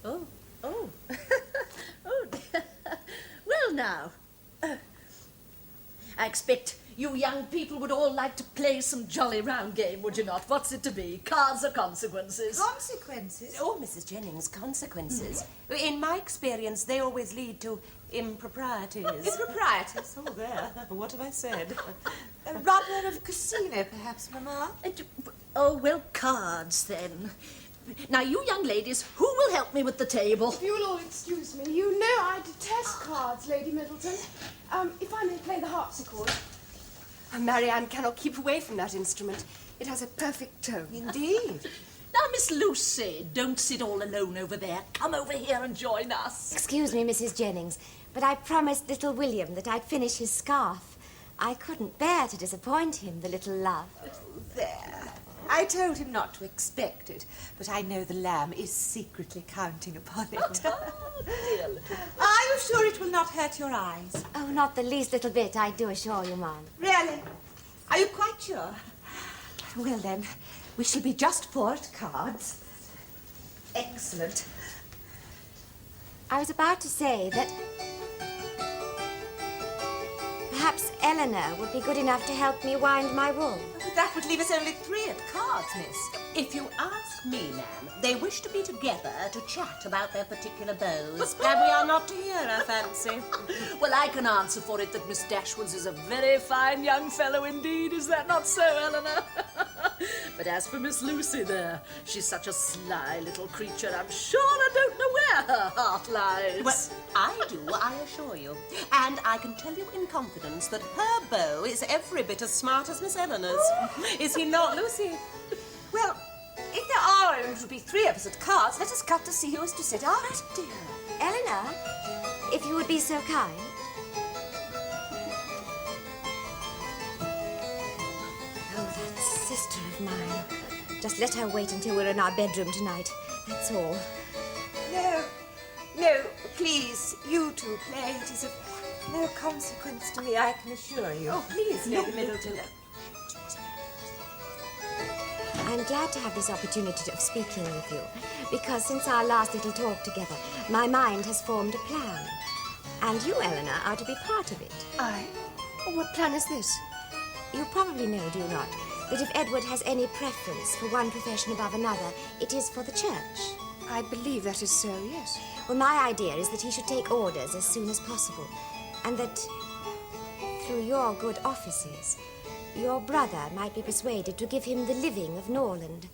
Oh. Oh, dear. Well, now, I expect you young people would all like to play some jolly round game, would you not? What's it to be? Cards or consequences? Consequences? Oh, Mrs. Jennings, consequences. In my experience, they always lead to improprieties. Improprieties? Oh, there. What have I said? Rather of casino, perhaps, Mamma? Oh, well, cards, then. Now, you young ladies, who will help me with the table? If you will all excuse me, you know I detest cards, Lady Middleton. If I may play the harpsichord. Marianne cannot keep away from that instrument. It has a perfect tone. Indeed. Now, Miss Lucy, don't sit all alone over there. Come over here and join us. Excuse me, Mrs. Jennings, but I promised little William that I'd finish his scarf. I couldn't bear to disappoint him, the little love. There. I told him not to expect it, but I know the lamb is secretly counting upon it. Oh, dear little... Are you sure it will not hurt your eyes? Oh, not the least little bit, I do assure you, Ma'am. Really? Are you quite sure? Well, then, we shall be just four at cards. Excellent. I was about to say that perhaps Elinor would be good enough to help me wind my wool. That would leave us only 3 at cards, miss. If you ask me, ma'am, they wish to be together to chat about their particular beaux. And we are not to hear, I fancy. Well, I can answer for it that Miss Dashwood is a very fine young fellow indeed. Is that not so, Elinor? But as for Miss Lucy there, she's such a sly little creature. I'm sure I don't know where her heart lies. Well, I do, I assure you. And I can tell you in confidence that her beau is every bit as smart as Miss Elinor's. Is he not, Lucy? Well, if there are only to be 3 of us at cards, let us cut to see who is to sit out. Dear. Elinor, if you would be so kind. Oh, that sister of mine. Just let her wait until we're in our bedroom tonight. That's all. No, please, you two play. It is of no consequence to me, I can assure you. Oh, please, Lady Middleton. I'm glad to have this opportunity of speaking with you, because since our last little talk together, my mind has formed a plan. And you, Elinor, are to be part of it. I? What plan is this? You probably know, do you not, that if Edward has any preference for one profession above another, it is for the church. I believe that is so, yes. Well, my idea is that he should take orders as soon as possible, and that through your good offices, your brother might be persuaded to give him the living of Norland.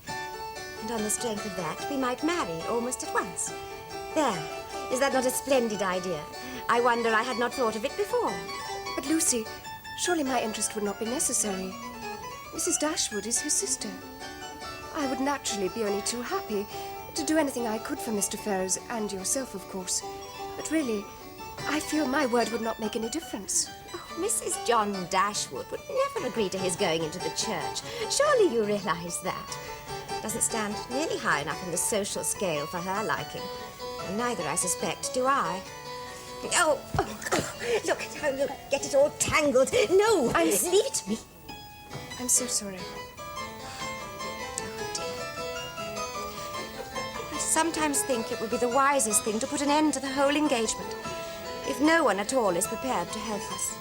And on the strength of that, we might marry almost at once. There. Is that not a splendid idea? I wonder I had not thought of it before. But, Lucy, surely my interest would not be necessary. Mrs. Dashwood is his sister. I would naturally be only too happy to do anything I could for Mr. Ferrers and yourself, of course. But really, I feel my word would not make any difference. Oh, Mrs. John Dashwood would never agree to his going into the church. Surely you realise that. Doesn't stand nearly high enough in the social scale for her liking. And neither, I suspect, do I. Oh, look, get it all tangled. No, leave it to me. I'm so sorry. I sometimes think it would be the wisest thing to put an end to the whole engagement, if no one at all is prepared to help us.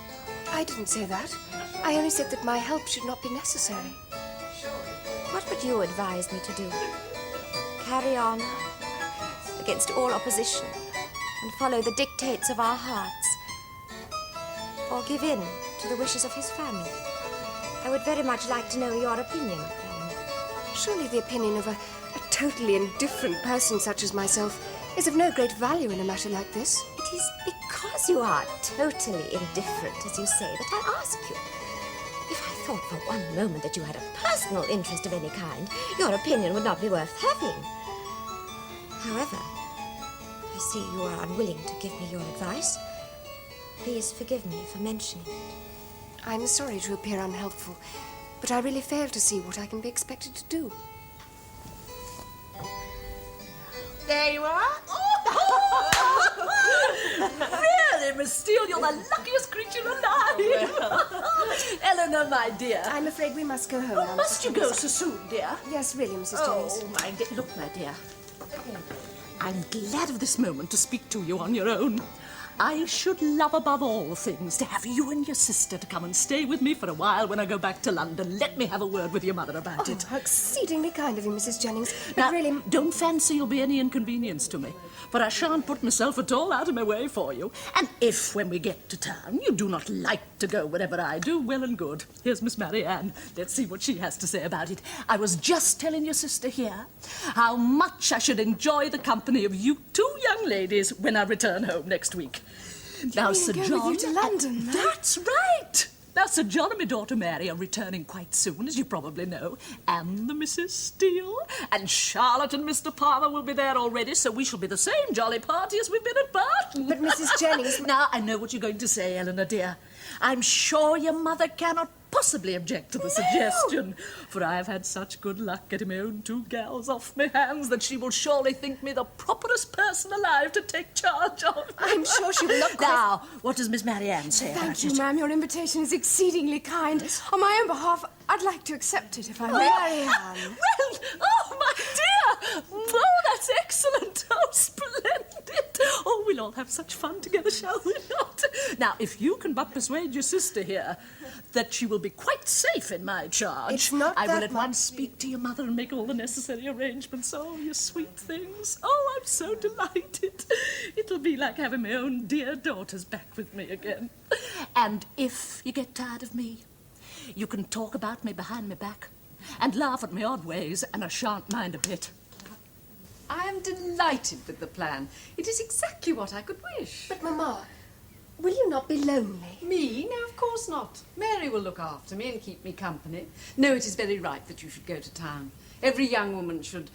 I didn't say that. I only said that my help should not be necessary. What would you advise me to do? Carry on against all opposition and follow the dictates of our hearts? Or give in to the wishes of his family? I would very much like to know your opinion, Ellen. Surely the opinion of a totally indifferent person such as myself is of no great value in a matter like this. It is because you are totally indifferent, as you say, that I ask you. If I thought for one moment that you had a personal interest of any kind, your opinion would not be worth having. However, I see you are unwilling to give me your advice. Please forgive me for mentioning it. I'm sorry to appear unhelpful, but I really fail to see what I can be expected to do. There you are. Really, Miss Steele, you're the luckiest creature alive. Elinor, my dear. I'm afraid we must go home now. Must you go so soon, dear? Yes, really, Mrs. Oh, Jennings. my dear. Look, my dear. I'm glad of this moment to speak to you on your own. I should love above all things to have you and your sister to come and stay with me for a while when I go back to London. Let me have a word with your mother about it. How exceedingly kind of you, Mrs. Jennings. But Now, really... don't fancy you'll be any inconvenience to me, for I shan't put myself at all out of my way for you. And if, when we get to town, you do not like to go wherever I do, well and good. Here's Miss Marianne. Let's see what she has to say about it. I was just telling your sister here how much I should enjoy the company of you two young ladies when I return home next week. Now, Sir go John... with you to London, Ma'am? That's right! Now, Sir John and my daughter Mary are returning quite soon, as you probably know, and the Mrs. Steele, and Charlotte and Mr. Palmer will be there already, so we shall be the same jolly party as we've been at Barton. But Mrs. Jennings... Now, I know what you're going to say, Elinor, dear. I'm sure your mother cannot possibly object to the suggestion, for I've had such good luck getting my own two gals off my hands that she will surely think me the properest person alive to take charge of. I'm sure she will not... Now, what does Miss Marianne say about Thank you, it? ma'am. Your invitation is exceedingly kind. On my own behalf, I'd like to accept it, if I may. Marianne. Well, oh, my dear! Oh, that's excellent! Oh, splendid! Oh, we'll all have such fun together, shall we not? Now, if you can but persuade your sister here that she will be quite safe in my charge, It's not I will that at once speak to your mother and make all the necessary arrangements. Oh, you sweet things. Oh, I'm so delighted. It'll be like having my own dear daughters back with me again. And if you get tired of me, you can talk about me behind my back and laugh at my odd ways, and I shan't mind a bit. I am delighted with the plan. It is exactly what I could wish. But, Mamma, will you not be lonely? Me? No, of course not. Mary will look after me and keep me company. No, it is very right that you should go to town. Every young woman should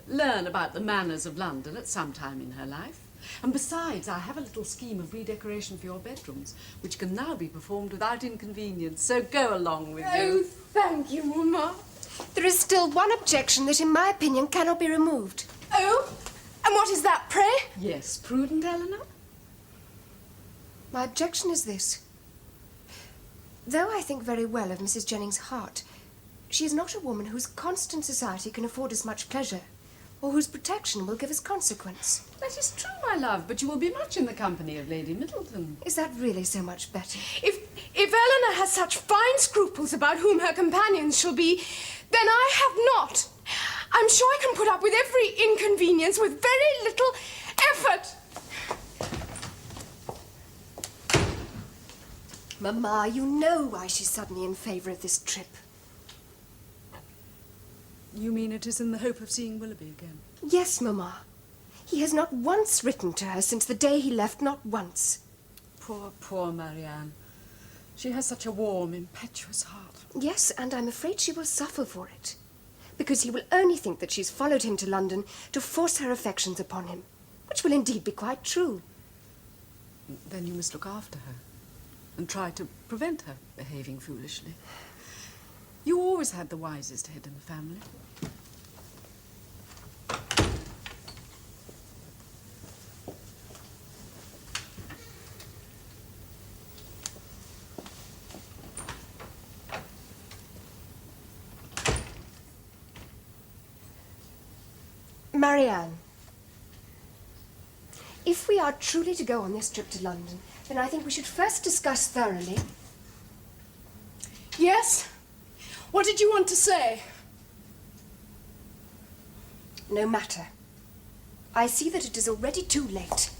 learn about the manners of London at some time in her life. And besides, I have a little scheme of redecoration for your bedrooms, which can now be performed without inconvenience. So go along with Oh, you. thank you, Mama. There is still one objection that, in my opinion, cannot be removed. Oh, and what is that, pray? Yes, prudent, Elinor? My objection is this. Though I think very well of Mrs. Jennings' heart, she is not a woman whose constant society can afford us much pleasure, or whose protection will give us consequence. That is true, my love, but you will be much in the company of Lady Middleton. Is that really so much better? If Elinor has such fine scruples about whom her companions shall be, then I have not. I'm sure I can put up with every inconvenience with very little effort. Mamma, you know why she's suddenly in favour of this trip. You mean it is in the hope of seeing Willoughby again? Yes, Mamma. He has not once written to her since the day he left, not once. Poor, poor Marianne. She has such a warm, impetuous heart. Yes, and I'm afraid she will suffer for it. Because he will only think that she's followed him to London to force her affections upon him, which will indeed be quite true. Then you must look after her and try to prevent her behaving foolishly. You always had the wisest head in the family. Marianne, if we are truly to go on this trip to London, then I think we should first discuss thoroughly... Yes? What did you want to say? No matter. I see that it is already too late.